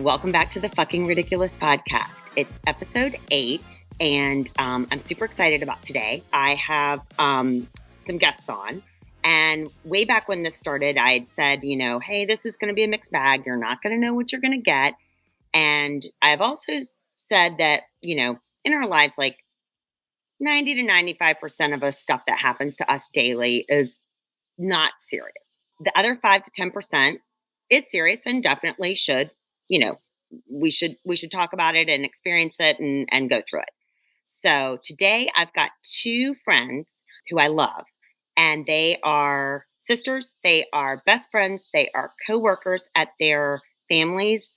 welcome back to the Fucking Ridiculous podcast. It's episode 8, and I'm super excited about today. I have some guests on, and way back when this started, I had said, hey, this is going to be a mixed bag. You're not going to know what you're going to get. And I've also said that, in our lives, like 90 to 95% of the stuff that happens to us daily is not serious. The other 5 to 10% is serious and definitely should, we should talk about it and experience it and go through it. So today I've got 2 friends who I love, and they are sisters. They are best friends. They are co-workers at their family's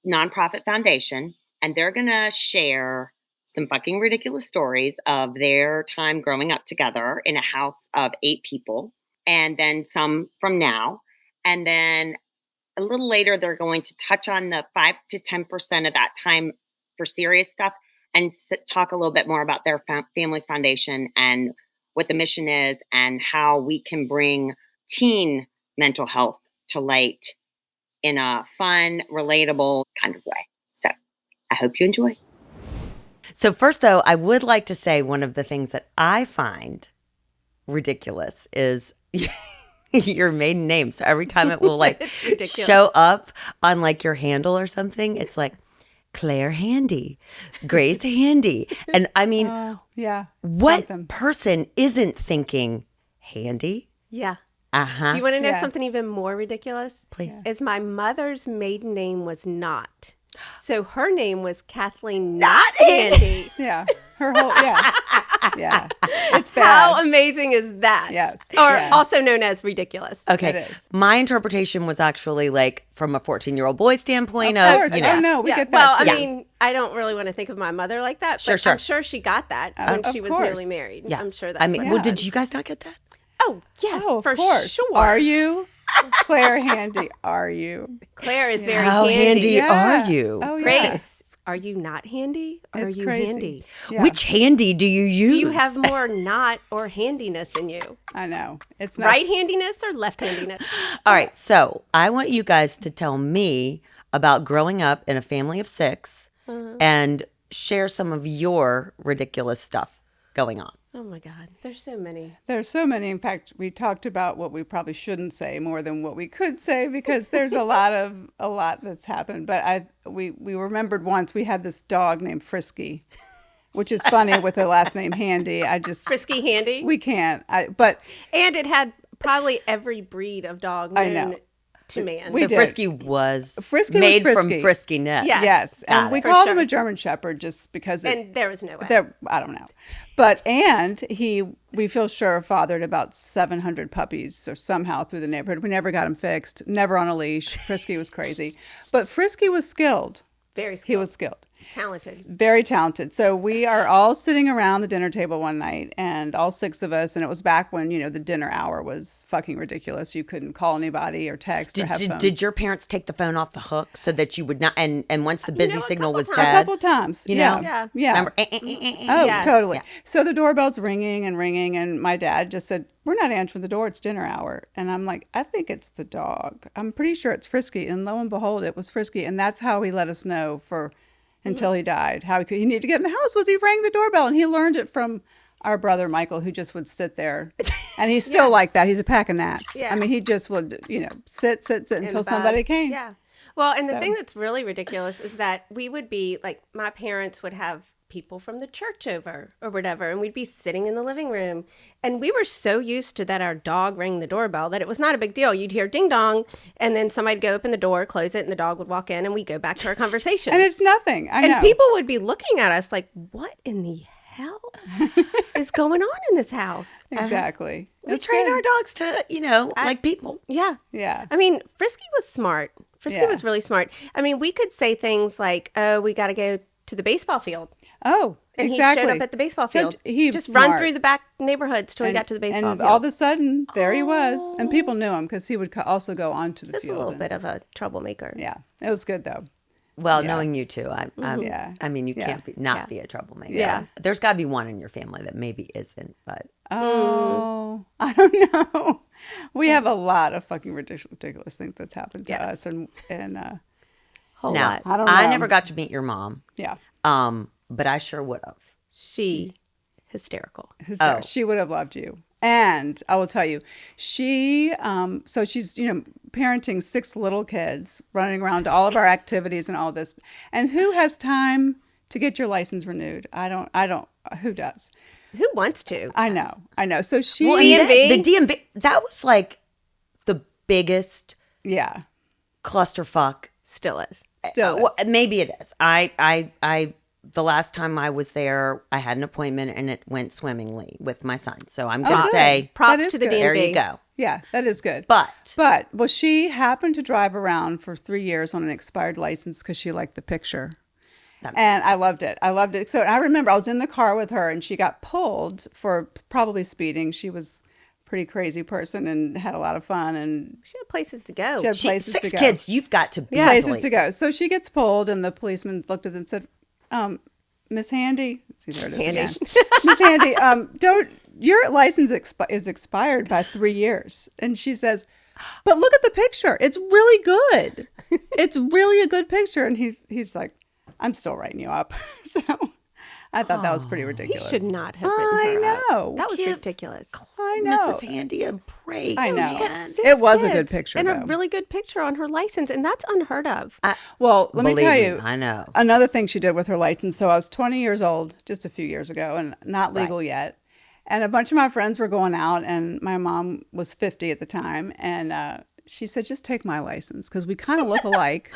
nonprofit foundation, and they're going to share some fucking ridiculous stories of their time growing up together in a house of 8 people, and then some from now. And then a little later, they're going to touch on the 5 to 10% of that time for serious stuff and talk a little bit more about their family's foundation and what the mission is and how we can bring teen mental health to light in a fun, relatable kind of way. So I hope you enjoy. So first, though, I would like to say one of the things that I find ridiculous is your maiden name. So every time it will show up on your handle or something, it's like Claire Handy, Grace Handy. And I mean, what something. Person isn't thinking Handy? Yeah. Uh-huh. Do you want to know something even more ridiculous? Please. Is my mother's maiden name was Not. So her name was Kathleen Not Handy. Yeah. Her whole, yeah. It's bad. How amazing is that? Yes. Or also known as ridiculous. Okay. It is. My interpretation was actually from a 14-year-old boy standpoint of course. we get that. Well, too. I mean, I don't really want to think of my mother like that, but Sure. I'm sure she got that when she was course. newly married. Yes. I'm sure that's what well, did you guys not get that? Oh, yes, of for course. sure. Are you? Claire Handy, are you? Claire is very How handy Yeah. are you? Oh, yeah. Grace, are you not handy? Or It's are you crazy. handy? Yeah. Which handy do you use? Do you have more not or handiness in you? I know. It's not. Right handiness or left handiness? All right, so I want you guys to tell me about growing up in a family of 6 and share some of your ridiculous stuff going on. Oh my God, there's so many. There's so many. In fact, we talked about what we probably shouldn't say more than what we could say because there's a lot that's happened. But we remembered once we had this dog named Frisky, which is funny with the last name Handy. Frisky Handy? We can't. And it had probably every breed of dog known to man. So Frisky was Frisky made was from Frisky. Friskiness. Yeah. Yes, Got and we it. called For him sure. a German Shepherd just because And there was no way. I don't know. And we feel sure, fathered about 700 puppies or somehow through the neighborhood. We never got him fixed, never on a leash. Frisky was crazy. But Frisky was skilled. Very skilled. He was skilled. Talented. Very talented. So we are all sitting around the dinner table one night, and all 6 of us, and it was back when, the dinner hour was fucking ridiculous. You couldn't call anybody or text or have phones. Did your parents take the phone off the hook so that you would not, and once the busy signal was couple A dead? couple times. Yeah. Remember? Oh, Yes. totally. Yeah. So the doorbell's ringing, and my dad just said, "We're not answering the door. It's dinner hour." And I'm like, "I think it's the dog. I'm pretty sure it's Frisky." And lo and behold, it was Frisky. And that's how he let us know until he died. How he needed to get in the house was he rang the doorbell, and he learned it from our brother Michael, who just would sit there, and he's still like that. He's a pack of gnats. Yeah. I mean, he just would, sit until the somebody bag. came. Yeah. Well, and the So- thing that's really ridiculous is that we would be my parents would have people from the church over or whatever, and we'd be sitting in the living room, and we were so used to that our dog rang the doorbell that it was not a big deal. You'd hear ding dong, and then somebody'd go open the door, close it, and the dog would walk in, and we'd go back to our conversation. And it's nothing. I know. And people would be looking at us like, what in the hell is going on in this house? Exactly. We It's train good. our dogs to, like people. Yeah. Yeah. I mean, Frisky was smart. Frisky was really smart. I mean, we could say things like, oh, we got to go to the baseball field. Oh, And exactly. he showed up at the baseball field. He was just smart. run through the back neighborhoods till he got to the baseball and field. all of a sudden, there he was. And people knew him because he would also go onto the Just a field. little and- bit of a troublemaker. Yeah, it was good though. Well, Yeah. knowing you two, Yeah. I mean, you Yeah. can't be a troublemaker. Yeah. There's got to be one in your family that maybe isn't, but Oh, I don't know. We have a lot of fucking ridiculous things that's happened to Yes. us, and Whole Now, lot. I don't know. I never got to meet your mom, Yeah. but I sure would have. She hysterical. Hysterical. Oh. She would have loved you. And I will tell you, she, so she's, parenting 6 little kids, running around to all of our activities and all this. And who has time to get your license renewed? I don't, who does? Who wants to? I know. So she, Well, and the DMV, that was like the biggest yeah, clusterfuck. Still is. still Well, is. maybe it is. The last time I was there, I had an appointment and it went swimmingly with my son. So I'm going to good. say, That Props is to the good. DMV. there you go. Yeah, that is good. But Well, she happened to drive around for 3 years on an expired license because she liked the picture. And I loved it. So I remember I was in the car with her and she got pulled for probably speeding. She was a pretty crazy person and had a lot of fun and She had places to go. she had places 6 to go. kids, you've got to be Places to go. So she gets pulled and the policeman looked at her and said, Miss Handy, see, there it is again. Miss Handy, your license is expired by 3 years. And she says, but look at the picture. It's really good. It's really a good picture. And he's like, I'm still writing you up. So I thought that was pretty He ridiculous. should not have written I her up. know. That was Give ridiculous. I know. Mrs. Handy a break. I know. She got 6 It was a good kids picture, and though. a really good picture on her license, and that's unheard of. Well, let me Believe tell me, you. I know. Another thing she did with her license. So I was 20 years old just a few years ago and not legal yet. And a bunch of my friends were going out and my mom was 50 at the time. And she said, just take my license because we kind of look alike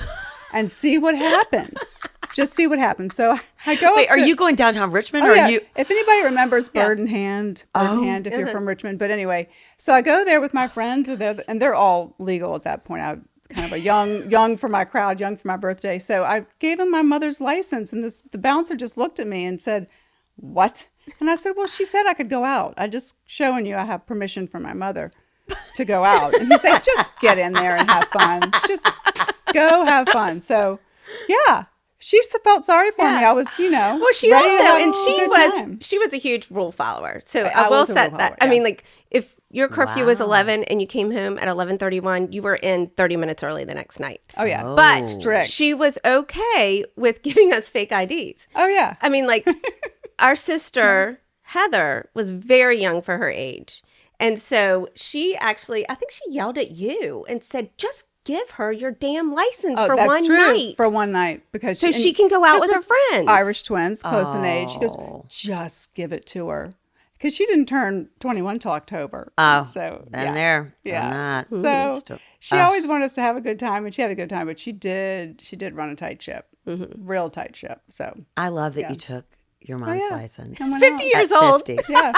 and see what happens. Just see what happens. So I go Wait, up to, are you going downtown Richmond Oh, or yeah. are you? If anybody remembers Bird in Hand if you're from Richmond. But anyway, so I go there with my friends, and they're all legal at that point. I kind of a young for my crowd, young for my birthday. So I gave them my mother's license, and the bouncer just looked at me and said, "What?" And I said, "Well, she said I could go out. I just showing you I have permission from my mother to go out." And he said, "Just get in there and have fun. Just go have fun." So, yeah. She felt sorry for me. I was, Well, she ready to also, have and a good time. she was a huge rule follower. So I I will was a set rule that. follower, I yeah. mean, like if your curfew was Wow. 11 and you came home at 11:31, you were in 30 minutes early the next night. Oh yeah, But strict. she was okay with giving us fake IDs. Oh yeah. I mean, like our sister Heather was very young for her age. And so she actually, I think she yelled at you and said, just give her your damn license for that's one true. night. For one night because So she can go out with her friends. Irish twins, close in age. She goes, Oh. just give it to her because she didn't turn 21 till October. Oh, so been yeah. there, Yeah. done that. So Still- she always wanted us to have a good time, and she had a good time. But she did run a tight ship, real tight ship. So I love that you took your mom's yeah. license. I went 50 out. years At old. 50. Yeah,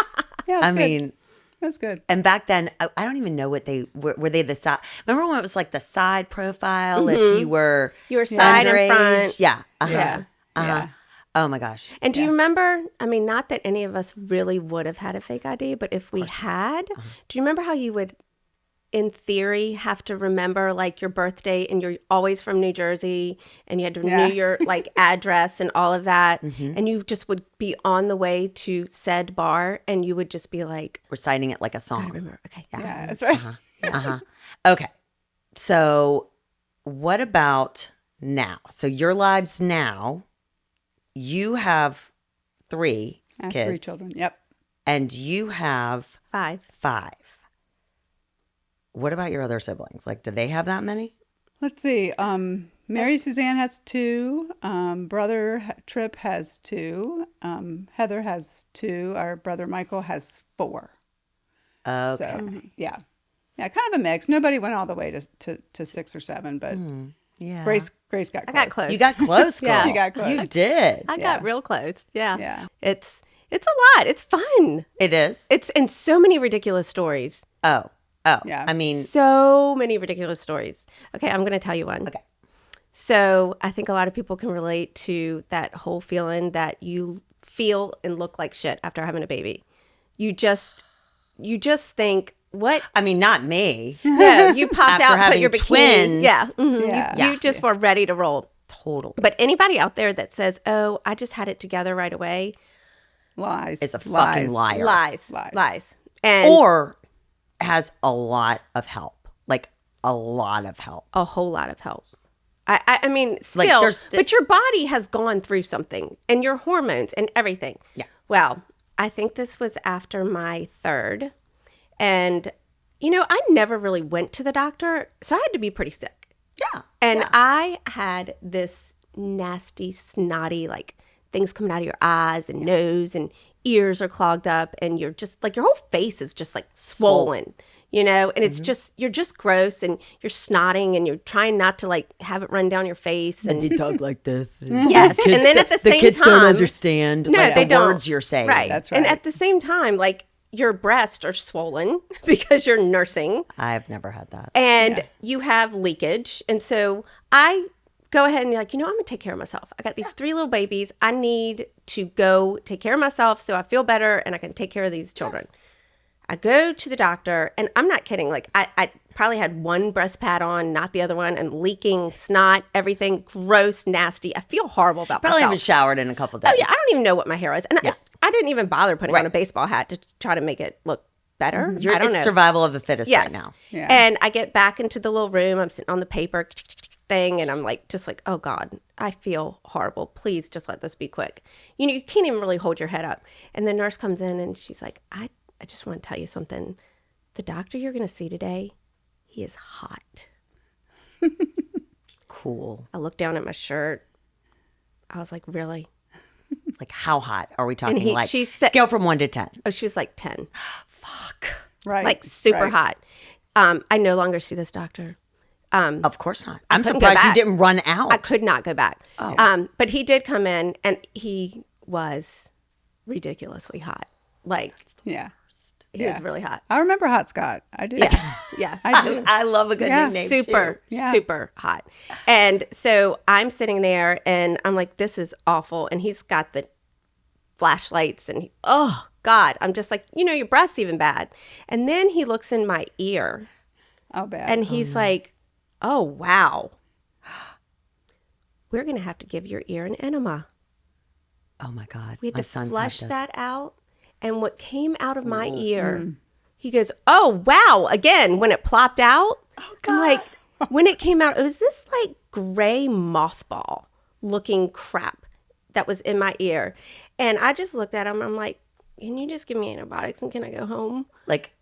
yeah. I It was good. mean, it was good. and back then, I don't even know what they were. They the side? Remember when it was like the side profile if you were side and underage? front. Yeah. Uh-huh. Yeah. Uh-huh. Yeah. Oh my gosh. And do you remember? I mean, not that any of us really would have had a fake ID, but if we had, do you remember how you would, in theory, have to remember like your birthday and you're always from New Jersey and you had to Yeah. renew your like address and all of that. And you just would be on the way to said bar and you would just be like, Reciting it like a I song. remember. Okay. Yeah, that's right. Okay. So what about now? So your lives now, you have 3 I have kids. 3 children. Yep. And you have 5. 5. What about your other siblings? Like, do they have that many? Let's see. Mary Suzanne has 2. Brother Trip has 2. Heather has 2. Our brother Michael has 4. Okay. So yeah, kind of a mix. Nobody went all the way to 6 or 7, but Yeah. Grace got close. I got close. You got close, girl. Yeah. She got close. You did. I got real close. Yeah. Yeah. It's a lot. It's fun. It is. It's and so many ridiculous stories. Oh. Yeah. I mean, So many ridiculous stories. Okay, I'm going to tell you one. Okay. So I think a lot of people can relate to that whole feeling that you feel and look like shit after having a baby. You just think, what? I mean, not me. No, you popped After out, put having your bikini. twins. Yeah. Mhm. Yeah. You just were ready to roll. Totally. But anybody out there that says, oh, I just had it together right away, Lies. Is a fucking liar. lies. And Or has a lot of help. Like, a lot of help. a whole lot of help. I mean, still, there's- but your body has gone through something and your hormones and everything. Yeah. Well, I think this was after my third. And, I never really went to the doctor. So I had to be pretty sick. Yeah. And yeah. I had this nasty, snotty, like things coming out of your eyes and nose and ears are clogged up. And you're just like, your whole face is just like swollen. And it's just, you're just gross and you're snotting and you're trying not to like have it run down your face. And you talk like this. yes. And then at the same time. The kids don't understand they the don't. words you're saying. Right. That's right. And at the same time, like your breasts are swollen because you're nursing I've never had that. and you have leakage. And so I go ahead and you're like, I'm going to take care of myself. I got these 3 little babies. I need to go take care of myself so I feel better and I can take care of these children. I go to the doctor, and I'm not kidding. Like, I probably had one breast pad on, not the other one, and leaking snot, everything gross, nasty. I feel horrible about Probably myself. haven't showered in a couple days. Oh, yeah. I don't even know what my hair is. And Yeah. I didn't even bother putting Right. on a baseball hat to try to make it look better. I don't It's know. survival of the fittest Yes. right now. Yeah. And I get back into the little room. I'm sitting on the paper thing, and I'm like, just like, oh, God, I feel horrible. Please just let this be quick. You can't even really hold your head up. And the nurse comes in, and she's like, I just want to tell you something. The doctor you're going to see today, he is hot. Cool. I looked down at my shirt. I was like, really? Like, how hot are we talking? he- Like, she said- scale from 1 to 10. Oh, she was like 10. Fuck. Right. Like super right. hot. I no longer see this doctor. Of course not. I'm couldn't go surprised you back. didn't run out. I could not go back. Oh. But he did come in, and he was ridiculously hot. Like, Yeah. he was really hot. I remember Hot Scott. I did. Yeah. Yeah. I do. I love a good Yeah. nickname super, too. Yeah. super hot. And so I'm sitting there and I'm like, this is awful. And he's got the flashlights and oh God, I'm just like, your breath's even bad. And then he looks in my ear Oh, bad. and he's like, oh, wow. We're going to have to give your ear an enema. Oh my God. We had My to son's flush had this. that out. And what came out of my ear, he goes, oh, wow. Again, when it plopped out, I'm like, when it came out, it was this like gray mothball looking crap that was in my ear. And I just looked at him. I'm like, can you just give me antibiotics and can I go home? Like,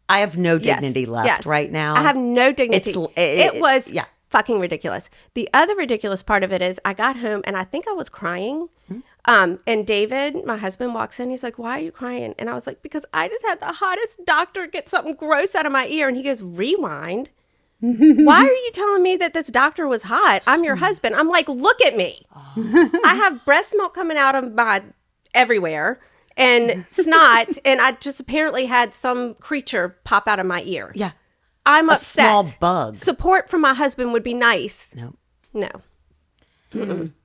I have no Yes, dignity left yes. right now. I have no dignity. It's- It was yeah. fucking ridiculous. The other ridiculous part of it is I got home and I think I was crying. And David, my husband, walks in. He's like, why are you crying? And I was like, because I just had the hottest doctor get something gross out of my ear. And he goes, rewind. Why are you telling me that this doctor was hot? I'm your husband. I'm like, look at me. I have breast milk coming out of my everywhere and snot. And I just apparently had some creature pop out of my ear. Yeah. I'm A upset. small bug. Support from my husband would be nice. No. No.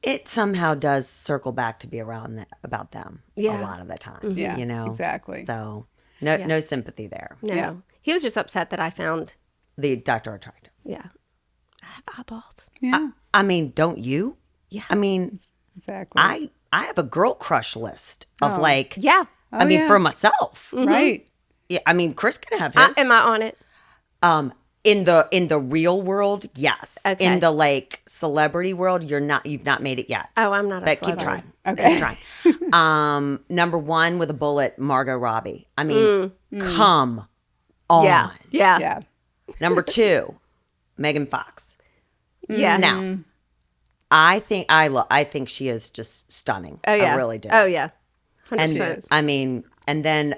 It somehow does circle back to be around about them Yeah. a lot of the time. Yeah, You know? exactly. So no sympathy there. No. Yeah. He was just upset that I found, The doctor tried. yeah, I have eyeballs. Yeah. I mean, don't you? Yeah. I mean, Exactly. I have a girl crush list of Oh. like, Yeah. I mean, yeah. for myself. Right. Yeah, I mean, Chris can have his. Am I on it? In the real world, yes. Okay. In the like celebrity world, you've not made it yet. Oh, I'm not a But keep celebrity. trying. Okay. Keep trying. Number 1 with a bullet, Margot Robbie. I mean, come on. Yeah. Yeah. Yeah. Number 2, Megan Fox. Yeah. Now, I think she is just stunning. Oh, yeah. I really do. Oh, yeah. 100%. And I mean, and then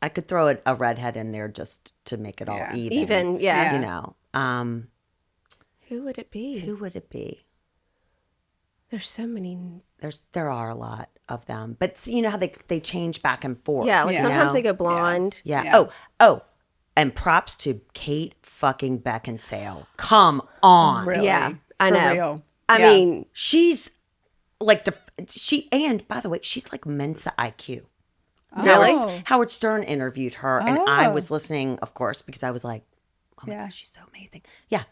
I could throw a redhead in there just to make it all Yeah. Even, yeah. You know, Who would it be? who would it be? There's so many. There are a lot of them, but you know how they change back and forth. Yeah. Like Yeah. sometimes know? they go blonde. Yeah. Yeah. Oh, and props to Kate fucking Beckinsale. Come on, Really. Yeah, I For know. real. I Yeah. mean, she's like and by the way, she's like Mensa IQ. Really? Oh. Howard Stern interviewed her, and I Oh. was listening, of course, because I was like, "Oh my Yeah. gosh, she's so amazing!" Yeah,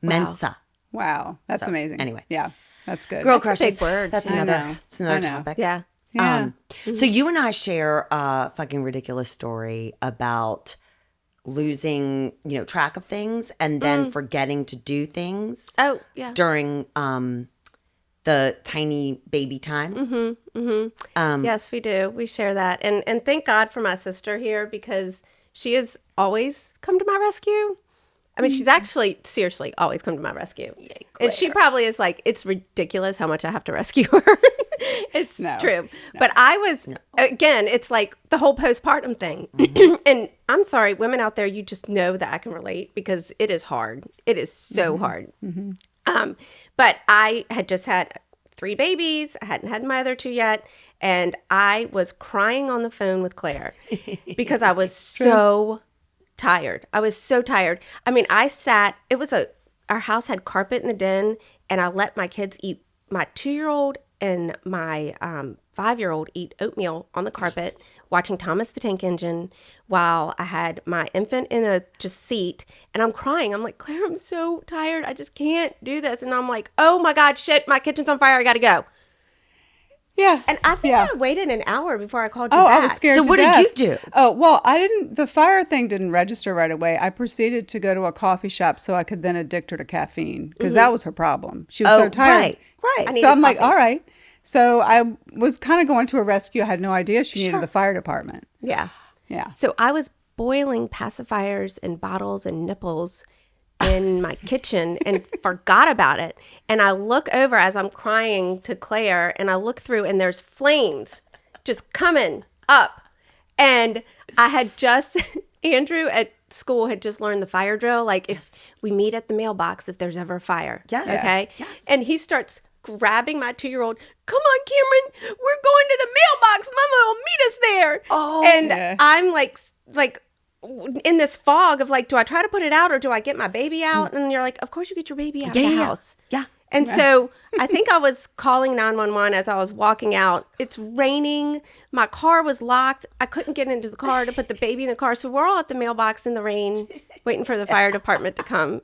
Mensa. Wow. That's So, amazing. anyway. Yeah. That's good. Girl That's a big crushes. word. That's I another. know. It's another I know. topic. yeah. Yeah. So you and I share a fucking ridiculous story about losing, track of things and then forgetting to do things. Oh, yeah. During the tiny baby time. Yes, we do. We share that. And thank God for my sister here because she has always come to my rescue. I mean, she's actually seriously always come to my rescue. Yay, and she probably is like, it's ridiculous how much I have to rescue her. It's true. No. But I was, again, it's like the whole postpartum thing. And I'm sorry, women out there, you just know that I can relate because it is hard. It is so hard. But I had just had 3 babies. I hadn't had my other 2 yet. And I was crying on the phone with Claire because I was so tired. I was so tired. I mean, our house had carpet in the den and I let my kids eat, my 2-year-old and my 5-year-old eat oatmeal on the carpet, watching Thomas the Tank Engine while I had my infant in a just seat and I'm crying. I'm like, Claire, I'm so tired. I just can't do this. And I'm like, oh my God, shit, my kitchen's on fire. I got to go. Yeah. And I think I waited an hour before I called you back. I was scared So to what death. did you do? Oh, well, the fire thing didn't register right away. I proceeded to go to a coffee shop so I could then addict her to caffeine because that was her problem. She was so tired. Right. So I'm like, all right. So I was kind of going to a rescue. I had no idea she needed the fire department. Yeah. Yeah. So I was boiling pacifiers and bottles and nipples in my kitchen and forgot about it. And I look over as I'm crying to Claire and I look through and there's flames just coming up. And I had just, Andrew at school had just learned the fire drill. Like if we meet at the mailbox, if there's ever a fire. Yes. Okay. Yes. And he starts grabbing my 2-year-old. Come on, Cameron, we're going to the mailbox. Mama will meet us there. Oh. And I'm like in this fog of like, do I try to put it out or do I get my baby out? And you're like, of course you get your baby out of the house. Yeah. And so I think I was calling 911 as I was walking out. It's raining. My car was locked. I couldn't get into the car to put the baby in the car. So we're all at the mailbox in the rain waiting for the fire department to come.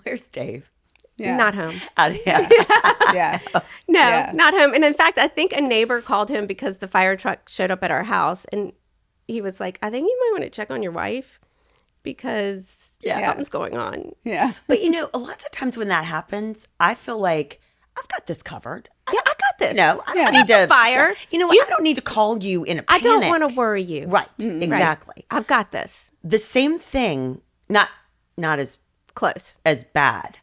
Where's Dave? Yeah. Not home. Yeah. No, not home. And in fact, I think a neighbor called him because the fire truck showed up at our house. And he was like, I think you might want to check on your wife because something's going on. Yeah. But a lots of times when that happens, I feel like I've got this covered. Yeah, I got this. No, I don't need to fire. You know what? I don't need to call you in a panic. I don't want to worry you. Right. Exactly. I've got this. The same thing, not as Close. as bad,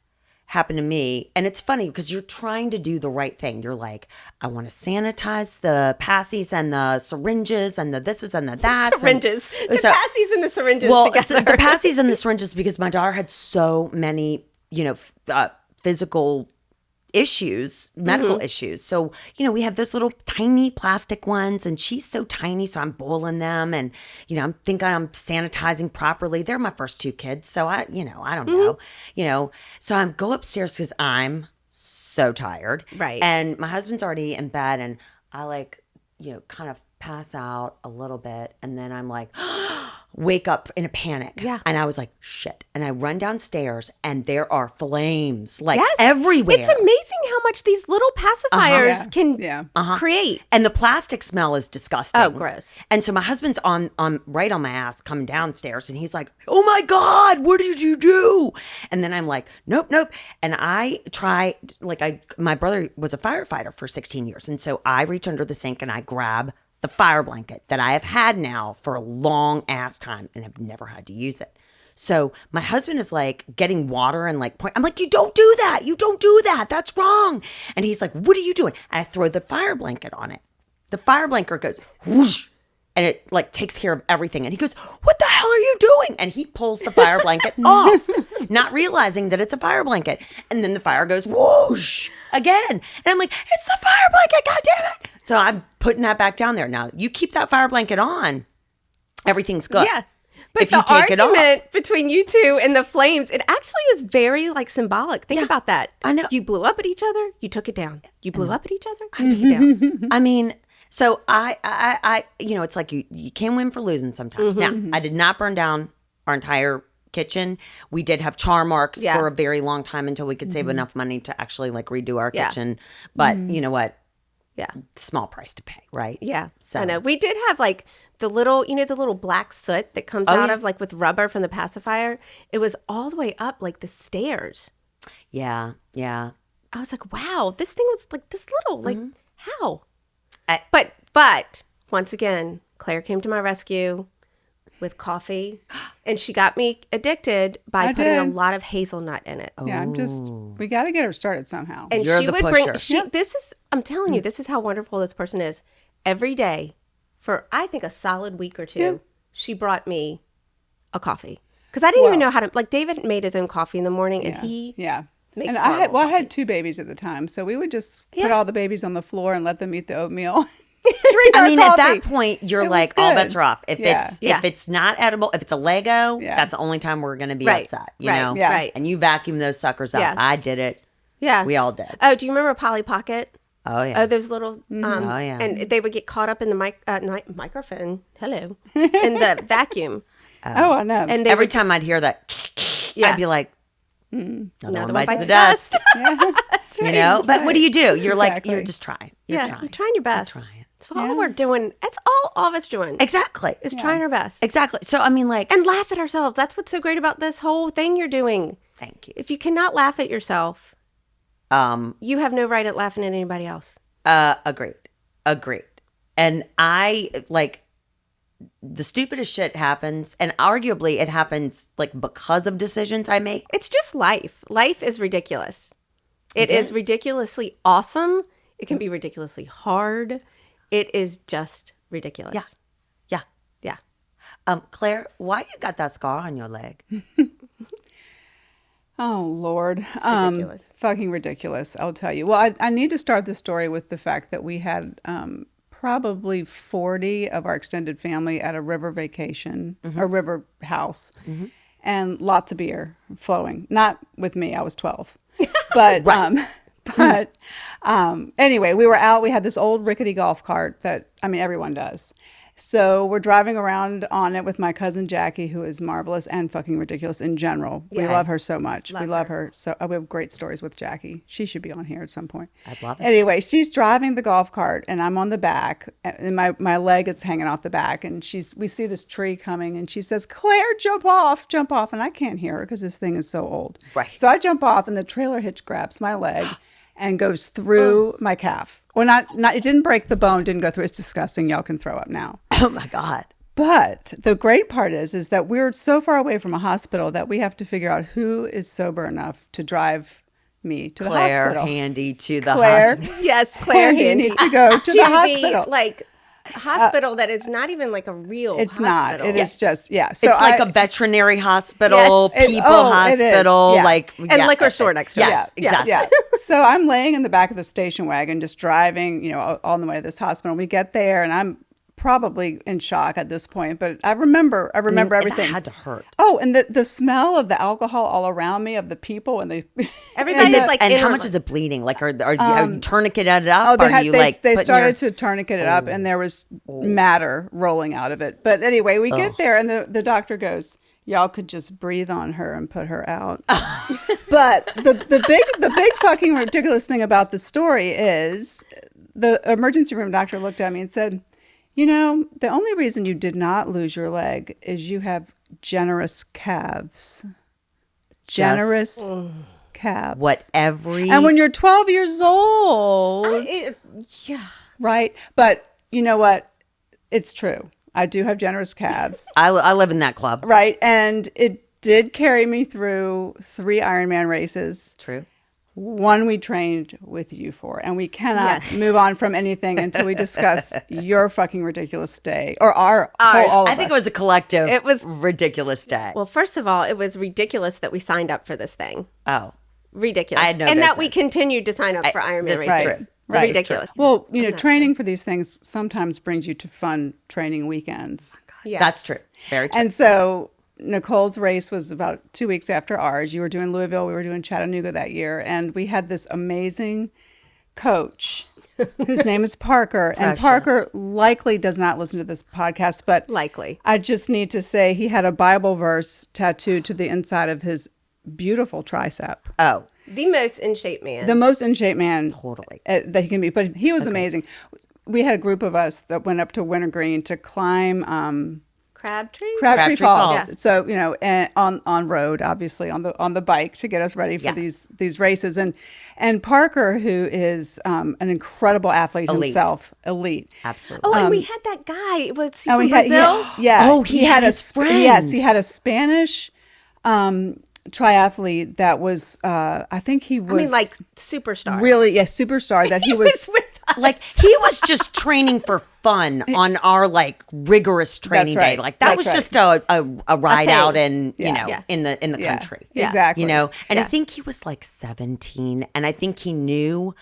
happened to me. And it's funny because you're trying to do the right thing. You're like, I want to sanitize the passies and the syringes and the thises and the that's. Syringes. The passies and the syringes together. The passies and the syringes because my daughter had so many, physical issues, medical issues. So, we have those little tiny plastic ones and she's so tiny. So I'm boiling them and, I'm thinking I'm sanitizing properly. They're my first 2 kids. So I don't know, so I go upstairs because I'm so tired. Right. And my husband's already in bed and I kind of pass out a little bit. And then I'm like, wake up in a panic. Yeah. And I was like, shit. And I run downstairs and there are flames everywhere. It's amazing how much these little pacifiers can create. And the plastic smell is disgusting. Oh, gross. And so my husband's on right on my ass coming downstairs and he's like, oh my God, what did you do? And then I'm like, nope. And I try, my brother was a firefighter for 16 years. And so I reach under the sink and I grab the fire blanket that I have had now for a long ass time and have never had to use it. So my husband is like getting water and I'm like, you don't do that. You don't do that. That's wrong. And he's like, what are you doing? And I throw the fire blanket on it. The fire blanket goes whoosh and it takes care of everything. And he goes, what the hell are you doing? And he pulls the fire blanket off, not realizing that it's a fire blanket. And then the fire goes whoosh again. And I'm like, it's the fire blanket. God damn it. So I'm putting that back down there. Now you keep that fire blanket on, everything's good. Yeah. But if you the take it argument off. between you two and the flames, it actually is very symbolic. Think about that. I know. You blew up at each other. You took it down. You blew up at each other. You took it down. I mean, so I it's like you can win for losing sometimes. Now, I did not burn down our entire kitchen. We did have char marks for a very long time until we could save enough money to actually redo our kitchen. But you know what? Yeah. small price to pay, right? Yeah. So I know. We did have like the little, the little black soot that comes out yeah. of like with rubber from the pacifier. It was all the way up like the stairs. yeah. I was like, wow, this thing was like this little. Like, how? I- But once again, Claire came to my rescue with coffee, and she got me addicted by I putting a did. lot of hazelnut in it. Yeah, we got to get her started somehow. And You're she the would pusher. bring. I'm telling you, this is how wonderful this person is. Every day, for I think a solid week or two, she brought me a coffee because I didn't even know how to. Like David made his own coffee in the morning, and he makes And horrible I coffee. had 2 babies at the time, so we would just put all the babies on the floor and let them eat the oatmeal. Drink our I mean, coffee. at that point, you're It was like, all good. bets are off. If Yeah. if it's not edible, if it's a Lego, Yeah. that's the only time we're going to be Right. upset. You Right. know, Yeah. Right. And you vacuum those suckers up. Yeah. I did it. Yeah, We all did. Oh, do you remember Polly Pocket? Oh yeah. Oh, those little. Oh, yeah. And they would get caught up in the microphone. Hello, in the vacuum. Oh, I know. And they Every would time I'd hear that, Yeah. I'd be like, no, another the one one bites bites the dust. dust. You know, but what do you do? You're like, Exactly. you're just trying. You're You're trying your best. trying. That's all we're doing. That's all of us doing. Exactly. Is trying our best Exactly. So I mean, like, and laugh at ourselves. That's what's so great about this whole thing you're doing. thank you. If you cannot laugh at yourself, you have no right at laughing at anybody else. Agreed. And I like the stupidest shit happens, and arguably it happens like because of decisions I make. It's just life. Life is ridiculous. It is ridiculously awesome. It can be ridiculously hard. It is just ridiculous. Yeah. Yeah. Claire, why you got that scar on your leg? Oh, Lord. ridiculous. Fucking ridiculous, I'll tell you. Well, I need to start the story with the fact that we had probably 40 of our extended family at a river vacation, a river house, and lots of beer flowing. Not with me, I was 12. But, anyway, we were out. We had this old rickety golf cart that, everyone does. So we're driving around on it with my cousin Jackie, who is marvelous and fucking ridiculous in general. We Yes. love her so much. We love her. her. So we have great stories with Jackie. She should be on here at some point. I'd love it. Anyway, she's driving the golf cart and I'm on the back and my leg is hanging off the back and we see this tree coming and she says, "Claire, jump off. And I can't hear her because this thing is so old. Right. So I jump off and the trailer hitch grabs my leg and goes through my calf. Well, not it didn't break the bone, didn't go through. It's disgusting. Y'all can throw up now. Oh my God. But the great part is that we're so far away from a hospital that we have to figure out who is sober enough to drive me to the Claire hospital. Handy to the Claire. hospital. Yes, Claire You Handy. need to go to the hospital. Hospital that is not even like a real It's hospital. not. It is just, yeah. So It's like a veterinary hospital, Yes. people It is. hospital, Yeah. like And liquor store next to it. Yes, Yes. exactly. Yeah. So I'm laying in the back of the station wagon, just driving, on the way to this hospital. We get there and I'm probably in shock at this point, but I remember everything. That had to hurt. Oh, and the smell of the alcohol all around me, of the people and the Everybody's and the- like, And in how her much mind. is it bleeding? Like, are you tourniqueted it up? Oh, Or are you like they putting started your- to tourniquet it up, and there was matter rolling out of it. But anyway, we get there, and the doctor goes, "Y'all could just breathe on her and put her out." But the big fucking ridiculous thing about the story is the emergency room doctor looked at me and said, "The only reason you did not lose your leg is you have generous calves." Generous calves. what every And when you're 12 years old, Yeah. right? But you know what? It's true. I do have generous calves, I live in that club. right? And it did carry me through 3 Ironman races. True. One we trained with you for, and we cannot move on from anything until we discuss your fucking ridiculous day or all of I think us. it was a collective. It was- ridiculous day. Well, first of all, it was ridiculous that we signed up for this thing. Oh, Ridiculous. I had no and that we business. continued to sign up for Ironman this is races. true. This is Ridiculous. Well, training for these things sometimes brings you to fun training weekends. Yeah. that's true. Very true. And so Nicole's race was about 2 weeks after ours. You were doing Louisville, we were doing Chattanooga that year. And we had this amazing coach whose name is Parker. And Precious. Parker likely does not listen to this podcast, but Likely. I just need to say he had a Bible verse tattooed to the inside of his beautiful tricep. oh, The most in shape man. The most in shape man Totally. that he can be. But he was amazing. We had a group of us that went up to Wintergreen to climb Crabtree? Crabtree Falls. Falls. Yeah. So and on road, obviously on the bike to get us ready for these races. And Parker, who is an incredible athlete himself, elite. Absolutely. Oh, and we had that guy. Was he from he had- Brazil? yeah. He had his friend. Yes, he had a Spanish triathlete that was. I think he was. I mean, like superstar. Really, superstar. That he was with us. Like he was just training for fun on our like rigorous training That's right. day. Like that That's was just a ride thing. out in Yeah. in the country. exactly. You know, and I think he was like 17, and I think he knew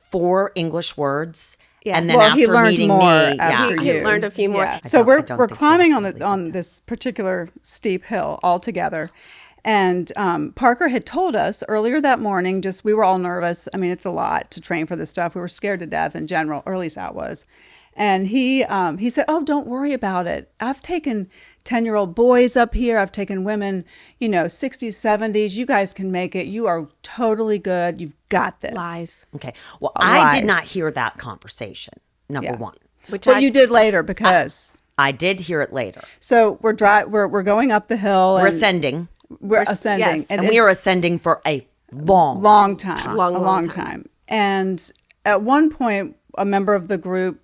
4 English words. Yeah. And then Well, after he learned meeting more me, after He you. learned a few more. Yeah. I So don't we're think he climbing actually on this particular steep hill all together. And Parker had told us earlier that morning, we were all nervous. I mean, it's a lot to train for this stuff. We were scared to death in general, or at least I was. And he said, "Oh, don't worry about it. I've taken 10-year-old boys up here. I've taken women, 60s, 70s. You guys can make it. You are totally good. You've got this." Lies. Okay. Well, I did Lies. not hear that conversation. Number one. Which Well, you did later because. I did hear it later. So we're going up the hill. We're and ascending, We're ascending. yes. and we are ascending for a long time. Long time. And at one point, a member of the group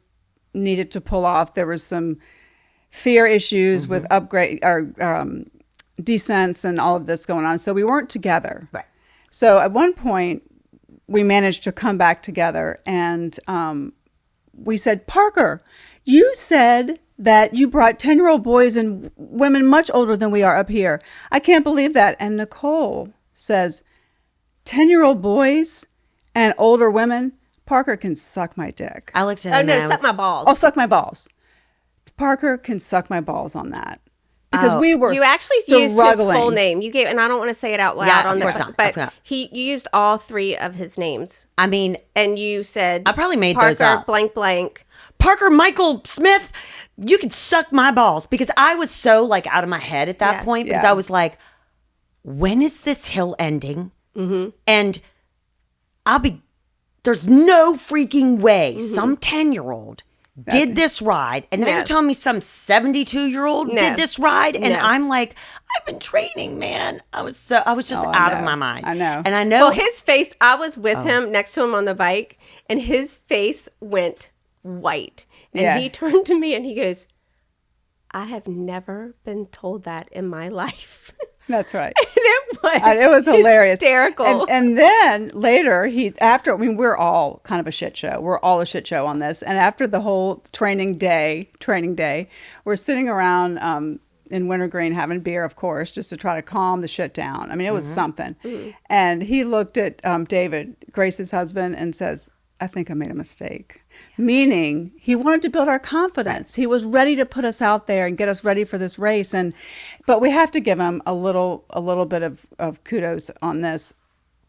needed to pull off. There was some fear issues with upgrade or descents and all of this going on. So we weren't together. Right. So at one point, we managed to come back together, and we said, "Parker, you said that you brought 10-year-old boys and women much older than we are up here. I can't believe that." And Nicole says, 10-year-old boys and older women? Parker can suck my dick. I looked at Oh him. no, and I suck was, my balls. I'll suck my balls. Parker can suck my balls on that. Because we were You actually used his full struggling. name. You gave, and I don't want to say it out loud Yeah, on of the course not. but Of course not. you used all 3 of his names, I mean, and you said I probably made Parker those up. blank blank. Parker Michael Smith, you could suck my balls, because I was so like out of my head at that Yeah. point, because Yeah. I was like, when is this hill ending? And there's no freaking way some 10-year-old did this ride, and now No. you're telling me some 72-year-old No. did this ride, and No. I'm like, I've been training, man. I was just Oh, I out of know. my mind. I know. And I know Well, his face. I was with him next to him on the bike, and his face went white, and Yeah. he turned to me and he goes, "I have never been told that in my life." That's right. And It was hilarious. hysterical. And then later, we're all kind of a shit show. We're all a shit show on this. And after the whole training day, we're sitting around in Wintergreen having beer, of course, just to try to calm the shit down. I mean, it was something. And he looked at David, Grace's husband, and says, "I think I made a mistake." Meaning he wanted to build our confidence. He was ready to put us out there and get us ready for this race. But we have to give him a little bit of kudos on this.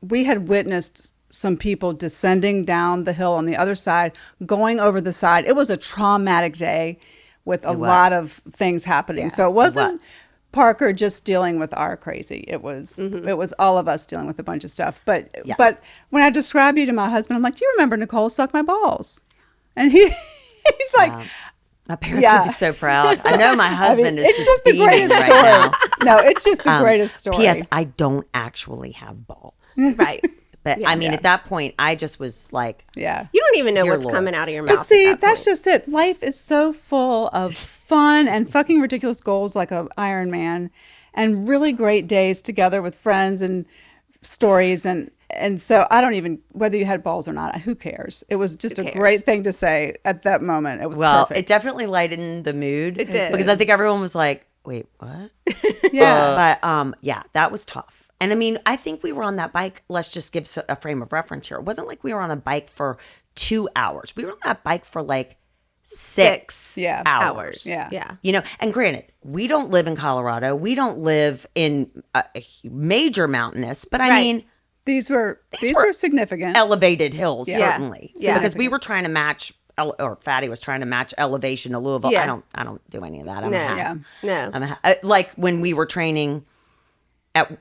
We had witnessed some people descending down the hill on the other side, going over the side. It was a traumatic day with a lot of things happening. So it wasn't Parker just dealing with our crazy. It was all of us dealing with a bunch of stuff. But when I describe you to my husband, I'm like, "You remember Nicole sucked my balls?" And he's like, my parents would be so proud. I know my husband is it's just the beaming greatest right story. now. No, it's just the greatest story. P.S. I don't actually have balls. right. But I mean, at that point, I just was like, Yeah. You don't even know Dear what's Lord. coming out of your mouth. But see, at that that's point. just it. Life is so full of fun and fucking ridiculous goals like a Iron Man, and really great days together with friends and stories. And so I don't even, whether you had balls or not, who cares? It was just a cares? great thing to say at that moment. It was well, perfect. it definitely lightened the mood. It did. Because I think everyone was like, wait, what? Yeah. But yeah, that was tough. And I mean, I think we were on that bike. Let's just give a frame of reference here. It wasn't like we were on a bike for 2 hours. We were on that bike for like 6 Yeah. hours. Yeah. Yeah. You know, and granted, we don't live in Colorado. We don't live in a major mountainous, but I Right. mean, These were significant. elevated hills, Yeah. certainly. Yeah. Because we were trying to match, or Fatty was trying to match elevation to Louisville. Yeah. I don't do any of that. I'm No. a hack. Yeah. No. I'm a hack. Like when we were training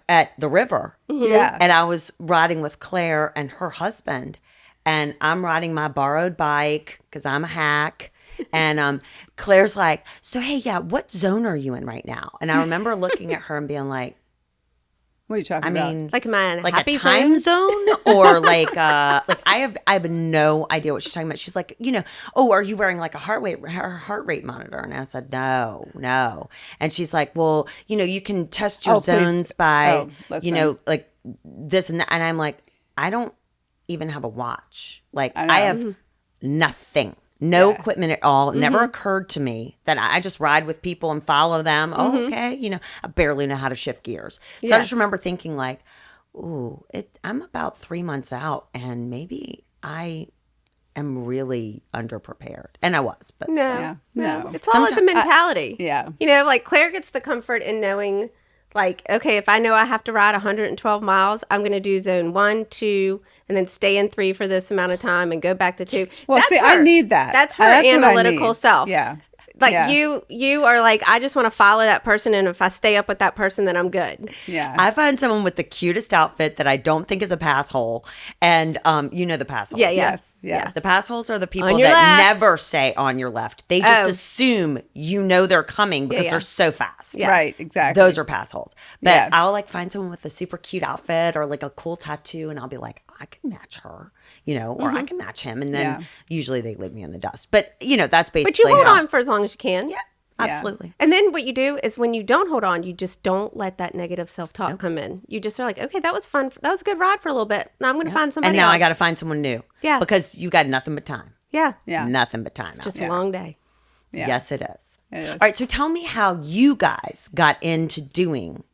at the river. Yeah. And I was riding with Claire and her husband, and I'm riding my borrowed bike because I'm a hack. And Claire's like, so, hey, yeah, what zone are you in right now? And I remember looking at her and being like, What are you talking I about? mean, Like, am I in a like happy a time zone? zone or like I have no idea what she's talking about. She's like, oh, are you wearing like a heart rate monitor? And I said, no. And she's like, well, you can test your Oh, please. zones by, Oh, listen. like this and that. And I'm like, I don't even have a watch. Like I know. I have nothing. No equipment at all. Never occurred to me that I just ride with people and follow them. Oh, okay. I barely know how to shift gears. So I just remember thinking like, ooh, I'm about 3 months out and maybe I am really underprepared. And I was, but No, Yeah. No. It's all at the mentality. yeah. Like Claire gets the comfort in knowing, like, okay, if I know I have to ride 112 miles, I'm going to do zone 1, 2, and then stay in 3 for this amount of time and go back to 2. Well, That's see, her. I need that. That's her That's what I analytical need. self. Yeah. Like Yeah. you are like, I just want to follow that person, and if I stay up with that person, then I'm good. Yeah. I find someone with the cutest outfit that I don't think is a pass hole. And the pass holes. Yeah. Yes. The pass holes are the people On your that left. never say on your left. They just Oh. assume they're coming because yeah. they're so fast. Yeah. Right. Exactly. Those are pass holes. But Yeah. I'll like find someone with a super cute outfit or like a cool tattoo and I'll be like, I can match her, or I can match him. And then Yeah. usually they leave me in the dust. But, that's basically But you hold how- on for as long as you can. Yeah, absolutely. And then what you do is when you don't hold on, you just don't let that negative self-talk come in. You just are like, okay, that was fun. That was a good ride for a little bit. Now I'm going to find somebody And now else. I got to find someone new. Yeah. Because you got nothing but time. Yeah. Yeah. Nothing but time. Just out a long day. Yeah. Yes, it is. It is. All right. So tell me how you guys got into doing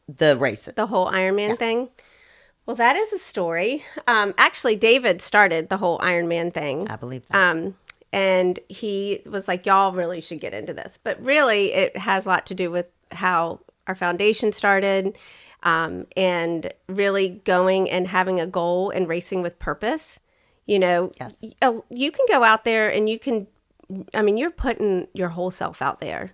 the races. The whole Ironman thing. Well, that is a story. Actually, David started the whole Ironman thing. I believe that. And he was like, y'all really should get into this. But really, it has a lot to do with how our foundation started and really going and having a goal and racing with purpose. Yes. You can go out there and you're putting your whole self out there.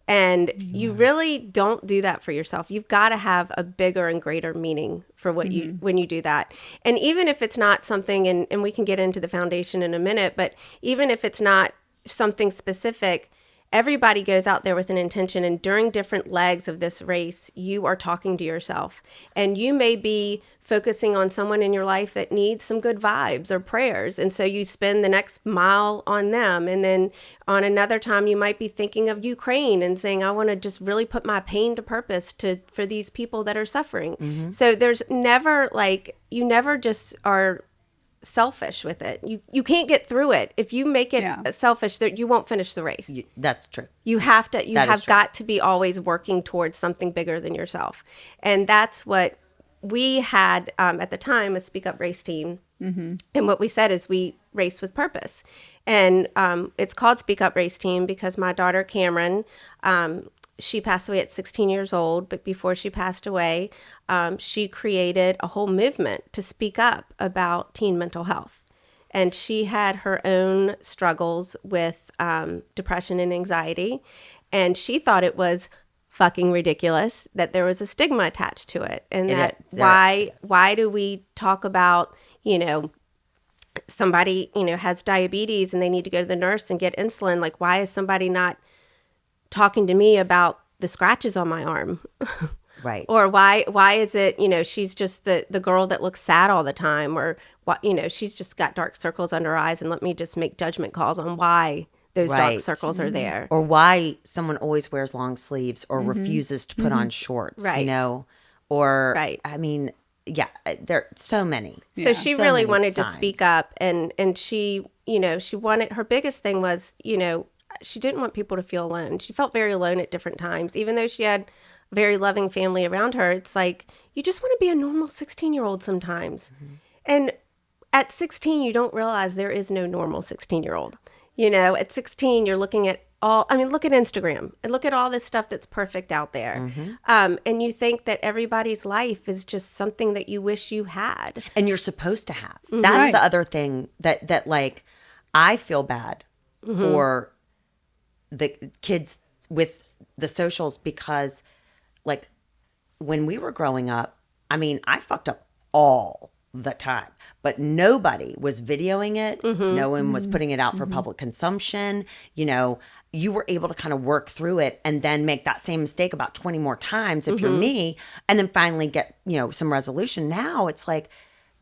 And you really don't do that for yourself. You've got to have a bigger and greater meaning for what when you do that. And even if it's not something, and we can get into the foundation in a minute, but even if it's not something specific, everybody goes out there with an intention. And during different legs of this race, you are talking to yourself. And you may be focusing on someone in your life that needs some good vibes or prayers. And so you spend the next mile on them. And then on another time, you might be thinking of Ukraine and saying, I want to just really put my pain to purpose for these people that are suffering. So there's never you never just are selfish with it. You can't get through it. If you make it selfish, that you won't finish the race. That's true. You have to, That is have got to be always working towards something bigger than yourself. And that's what we had at the time, a Speak Up Race team. And what we said is we race with purpose. And it's called Speak Up Race Team because my daughter, Cameron, she passed away at 16 years old, but before she passed away, she created a whole movement to speak up about teen mental health. And she had her own struggles with depression and anxiety, and she thought it was fucking ridiculous that there was a stigma attached to it, and that why do we talk about, somebody, has diabetes and they need to go to the nurse and get insulin? Like, why is somebody not talking to me about the scratches on my arm? Right. Or why is it, she's just the girl that looks sad all the time, or what, she's just got dark circles under her eyes, and let me just make judgment calls on why those dark circles are there. Or why someone always wears long sleeves or refuses to put on shorts, Right. Or, Right. I mean, yeah, there are so many. So she really many wanted signs. to speak up, and she, she wanted, her biggest thing was, she didn't want people to feel alone. She felt very alone at different times, even though she had a very loving family around her. It's like, you just want to be a normal 16-year-old sometimes. And at 16, you don't realize there is no normal 16-year-old. At 16, you're looking at look at Instagram and look at all this stuff that's perfect out there. And you think that everybody's life is just something that you wish you had. And you're supposed to have. Mm-hmm. That's Right. the other thing that like, I feel bad Mm-hmm. for the kids with the socials because like when we were growing up, I mean, I fucked up all the time, but nobody was videoing it. No one was putting it out for public consumption. You know, you were able to kind of work through it and then make that same mistake about 20 more times if you're me, and then finally get, you know, some resolution. Now it's like,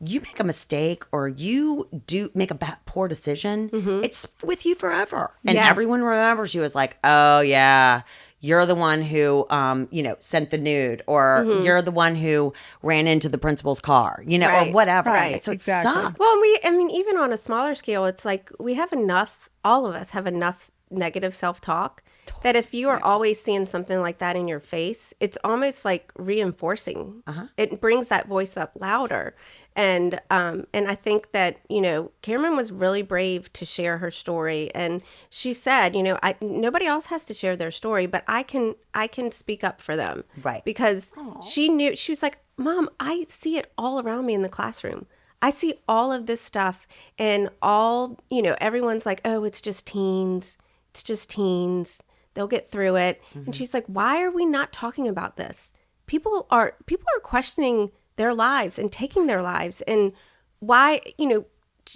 you make a mistake or you do make a poor decision, it's with you forever. And everyone remembers you as like, oh yeah, you're the one who, you know, sent the nude, or you're the one who ran into the principal's car, you know, or whatever. Right. So Exactly. it sucks. Well, I mean, even on a smaller scale, it's like we have enough, all of us have enough negative self-talk that if you are always seeing something like that in your face, it's almost like reinforcing. It brings that voice up louder. And I think that, you know, Cameron was really brave to share her story. And she said, you know, nobody else has to share their story, but I can speak up for them. Right. Because she knew, she was like, Mom, I see it all around me in the classroom. I see all of this stuff, and all, you know, everyone's like, oh, it's just teens. It's just teens. They'll get through it. And she's like, why are we not talking about this? People are questioning their lives and taking their lives, and why, you know,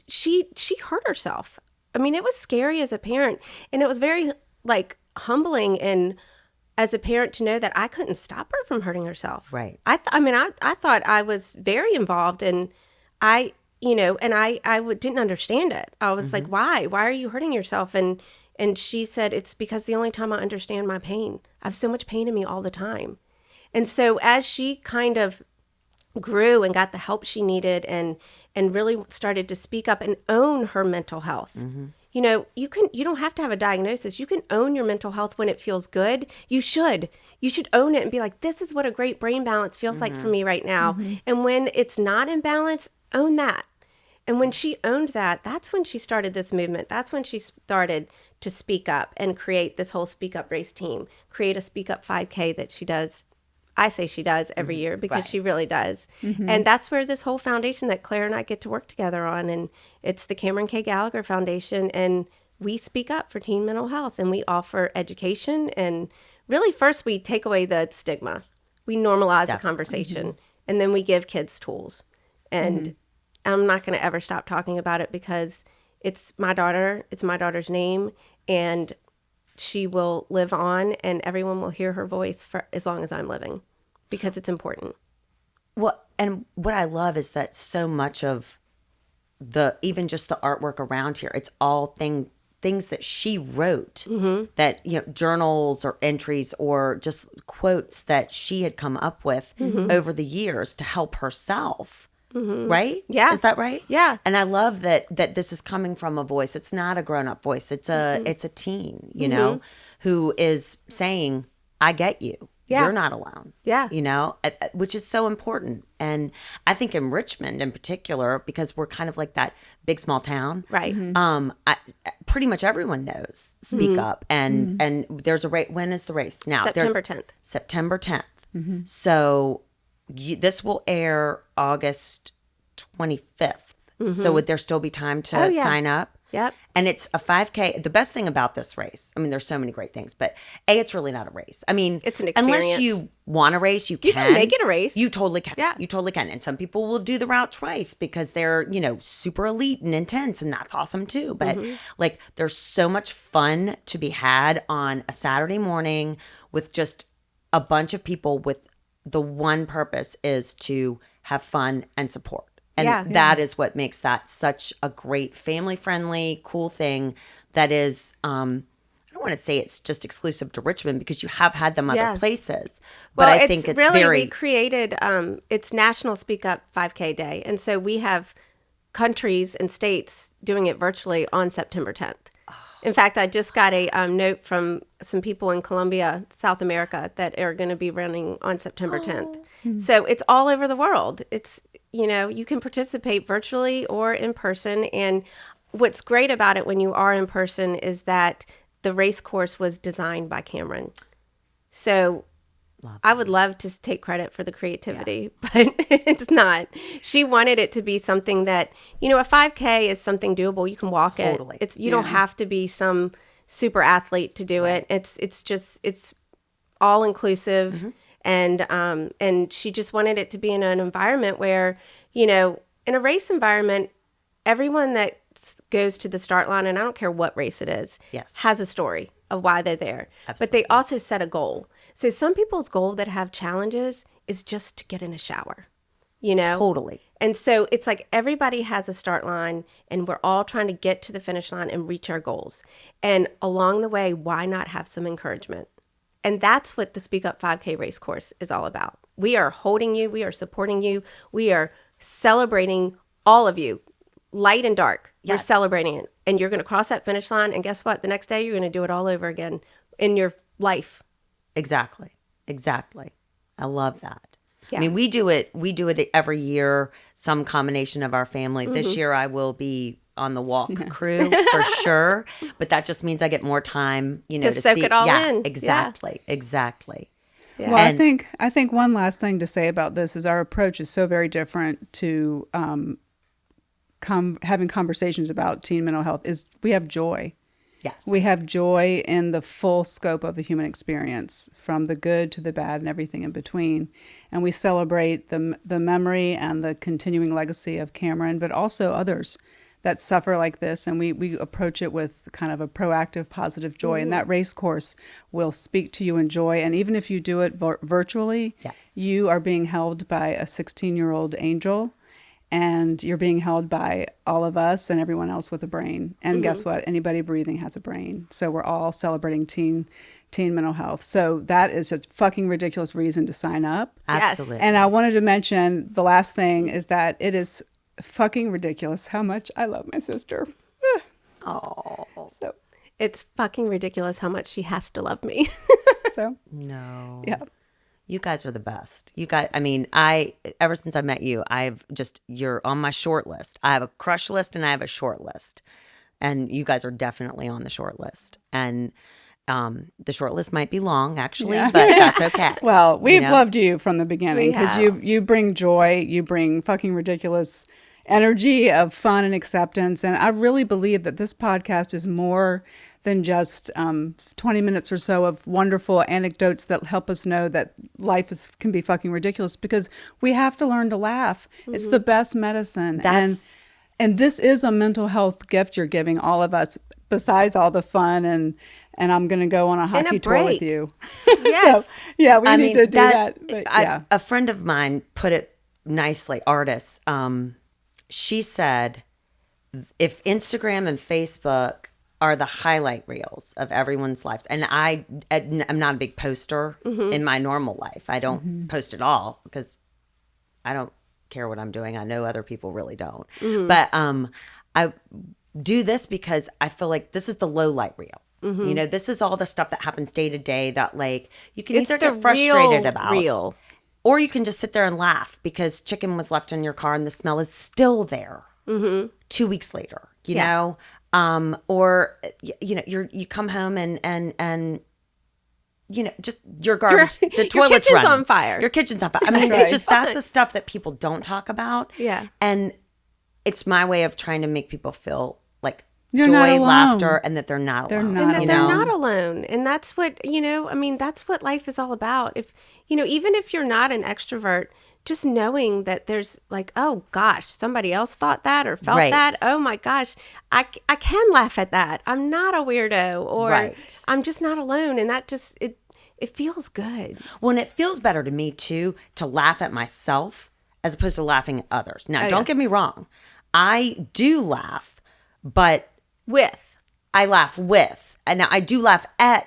she hurt herself. I mean, it was scary as a parent, and it was very like humbling and as a parent to know that I couldn't stop her from hurting herself. Right. I thought I was very involved, and I, you know, and I didn't understand it. I was like, why are you hurting yourself? And she said, it's because the only time I understand my pain. I have so much pain in me all the time. And so as she kind of grew and got the help she needed and really started to speak up and own her mental health. You know, you don't have to have a diagnosis. You can own your mental health when it feels good. You should own it and be like, this is what a great brain balance feels like for me right now. And when it's not in balance, own that. And when she owned that, that's when she started this movement. That's when she started to speak up and create this whole Speak Up race team, create a Speak Up 5K that she does. I say she does every year because she really does. And that's where this whole foundation that Claire and I get to work together on. And it's the Cameron K. Gallagher Foundation. And we speak up for teen mental health, and we offer education. And really, first, we take away the stigma. We normalize the conversation, and then we give kids tools. And I'm not going to ever stop talking about it because it's my daughter. It's my daughter's name. And she will live on, and everyone will hear her voice for as long as I'm living, because it's important. Well, and what I love is that so much of even just the artwork around here, it's all things that she wrote, that, you know, journals or entries or just quotes that she had come up with over the years to help herself. Right? Yeah. Is that right? Yeah. And I love that this is coming from a voice. It's not a grown-up voice. It's a teen, you know, who is saying, I get you. Yeah. You're not alone. Yeah. You know, which is so important. And I think in Richmond in particular, because we're kind of like that big small town. Right. Pretty much everyone knows Speak Up. And there's a race. When is the race? Now. September 10th. September 10th. So this will air August 25th. So would there still be time to sign up? Yep. And it's a 5K. The best thing about this race, I mean, there's so many great things, but it's really not a race. I mean, it's an unless experience. you want to race, you can make it a race. You totally can. Yeah. You totally can. And some people will do the route twice because they're, you know, super elite and intense, and that's awesome too. But like, there's so much fun to be had on a Saturday morning with just a bunch of people with the one purpose is to have fun and support. And that is what makes that such a great family-friendly, cool thing that is, I don't want to say it's just exclusive to Richmond because you have had them other places. But well, I think it's really, very... we created, it's National Speak Up 5K Day. And so we have countries and states doing it virtually on September 10th. In fact, I just got a note from some people in Colombia, South America, that are going to be running on September 10th. So it's all over the world. It's, you know, you can participate virtually or in person. And what's great about it when you are in person is that the race course was designed by Cameron. So I would love to take credit for the creativity, but it's not. She wanted it to be something that, you know, a 5K is something doable. You can walk it. It's you don't have to be some super athlete to do it. It's all inclusive. And she just wanted it to be in an environment where, you know, in a race environment, everyone that goes to the start line, and I don't care what race it is, Yes. has a story of why they're there. Absolutely. But they also set a goal. So some people's goal that have challenges is just to get in a shower, you know? Totally. And so it's like everybody has a start line and we're all trying to get to the finish line and reach our goals. And along the way, why not have some encouragement? And that's what the Speak Up 5K race course is all about. We are holding you. We are supporting you. We are celebrating all of you, light and dark. You're Yes. celebrating it. And you're going to cross that finish line. And guess what? The next day, you're going to do it all over again in your life. Exactly. I love that. Yeah. I mean, we do it every year, some combination of our family. This year I will be on the walk crew for sure, but that just means I get more time, you know, To soak see it all yeah, in. Exactly. Yeah. Well, And- I think one last thing to say about this is our approach is so very different to having conversations about teen mental health. Is we have joy. Yes. We have joy in the full scope of the human experience, from the good to the bad and everything in between. And we celebrate the memory and the continuing legacy of Cameron, but also others that suffer like this. And we approach it with kind of a proactive, positive joy. And that race course will speak to you in joy. And even if you do it virtually, Yes. you are being held by a 16-year-old angel. And you're being held by all of us and everyone else with a brain. And guess what? Anybody breathing has a brain. So we're all celebrating teen mental health. So that is a fucking ridiculous reason to sign up. Absolutely. And I wanted to mention the last thing is that it is fucking ridiculous how much I love my sister. Oh, So, It's fucking ridiculous how much she has to love me. no. yeah. You guys are the best. You guys, I mean, ever since I met you, you're on my short list. I have a crush list and I have a short list. And you guys are definitely on the short list. And the short list might be long, actually, but that's okay. Well, we've know? loved you from the beginning We because have. you bring joy, you bring fucking ridiculous energy of fun and acceptance. And I really believe that this podcast is more than just 20 minutes or so of wonderful anecdotes that help us know that life can be fucking ridiculous, because we have to learn to laugh. It's the best medicine. And this is a mental health gift you're giving all of us, besides all the fun and I'm going to go on a hockey tour with break. you. Yes. So, yeah, we need to do that. But, yeah. A friend of mine put it nicely, artist. She said, if Instagram and Facebook are the highlight reels of everyone's lives, and I'm not a big poster in my normal life. I don't post at all because I don't care what I'm doing. I know other people really don't. But I do this because I feel like this is the low light reel. You know, this is all the stuff that happens day to day that, like, you can It's either the get frustrated real about, real. or you can just sit there and laugh because chicken was left in your car and the smell is still there 2 weeks later, you know? Or, you know, you come home and you know, just your garbage, the your toilet's kitchen's running. on fire. Your kitchen's on fire. I mean, it's just, that's the stuff that people don't talk about. Yeah. And it's my way of trying to make people feel like You're not joy, alone. laughter, and that they're not They're alone. not And that you they're know? not alone. And that's what, you know, I mean, that's what life is all about. If, you know, even if you're not an extrovert, just knowing that there's like, oh gosh, somebody else thought that or felt Right. that. Oh my gosh, I can laugh at that. I'm not a weirdo, or Right. I'm just not alone. And that just, it feels good. Well, and it feels better to me too to laugh at myself as opposed to laughing at others. Now, don't get me wrong. I do laugh, but I laugh with. And now I do laugh at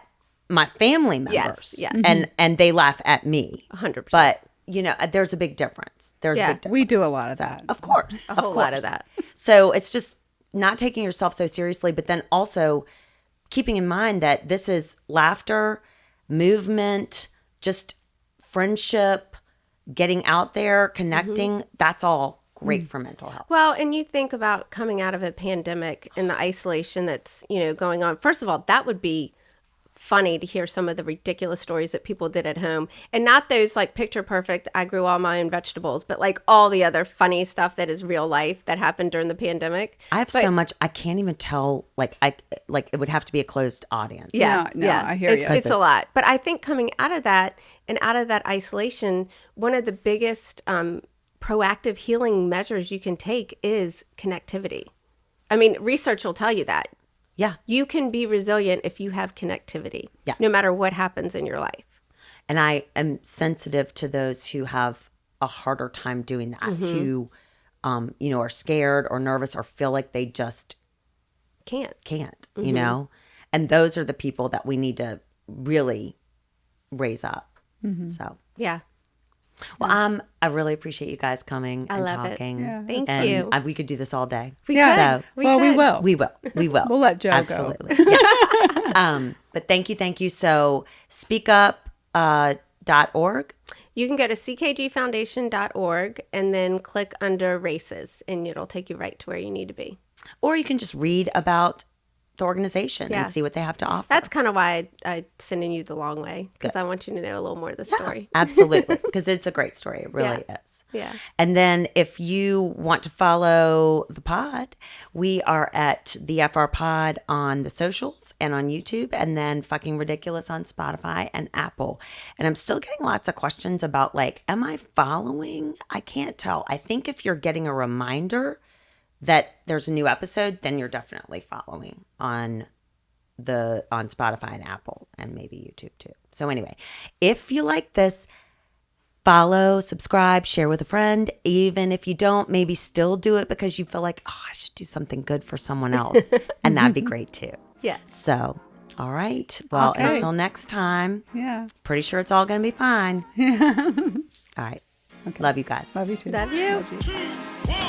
my family members. yes. And they laugh at me. 100%. But, you know, there's a big difference. There's a Yeah. big difference. We do a lot of that. Of course. A whole lot of that. So it's just not taking yourself so seriously, but then also keeping in mind that this is laughter, movement, just friendship, getting out there, connecting. That's all great for mental health. Well, and you think about coming out of a pandemic and the isolation that's, you know, going on. First of all, that would be funny to hear some of the ridiculous stories that people did at home, and not those like picture perfect, I grew all my own vegetables, but like all the other funny stuff that is real life that happened during the pandemic. I have so much, I can't even tell, like it would have to be a closed audience. Yeah, No, yeah, I hear it's, you. it's a lot. But I think coming out of that and out of that isolation, one of the biggest proactive healing measures you can take is connectivity. I mean, research will tell you that. Yeah. You can be resilient if you have connectivity, Yes. no matter what happens in your life. And I am sensitive to those who have a harder time doing that, who, are scared or nervous or feel like they just Can't. you know? And those are the people that we need to really raise up. So, Yeah. well, I really appreciate you guys coming and love it. talking. Yeah, Thank and you. we could do this all day. We Yeah. could. We could. will. We will. We will. We'll let Joe go. Absolutely. Yes. But thank you. So speakup.org. You can go to ckgfoundation.org and then click under races, and it'll take you right to where you need to be. Or you can just read about the organization Yeah. and see what they have to offer. That's kind of why I'm sending you the long way, because I want you to know a little more of the story. Absolutely. Because it's a great story. It really is. Yeah. And then if you want to follow the pod, we are at the FR Pod on the socials and on YouTube, and then Fucking Ridiculous on Spotify and Apple. And I'm still getting lots of questions about like, am I following? I can't tell. I think if you're getting a reminder that there's a new episode, then you're definitely following on Spotify and Apple and maybe YouTube too. So anyway, if you like this, follow, subscribe, share with a friend. Even if you don't, maybe still do it because you feel like, oh, I should do something good for someone else. And that'd be great too. Yeah. So, all right. Well, Okay. until next time, Yeah. pretty sure it's all going to be fine. All right. Okay. Love you guys. Love you too. Love you. Love you.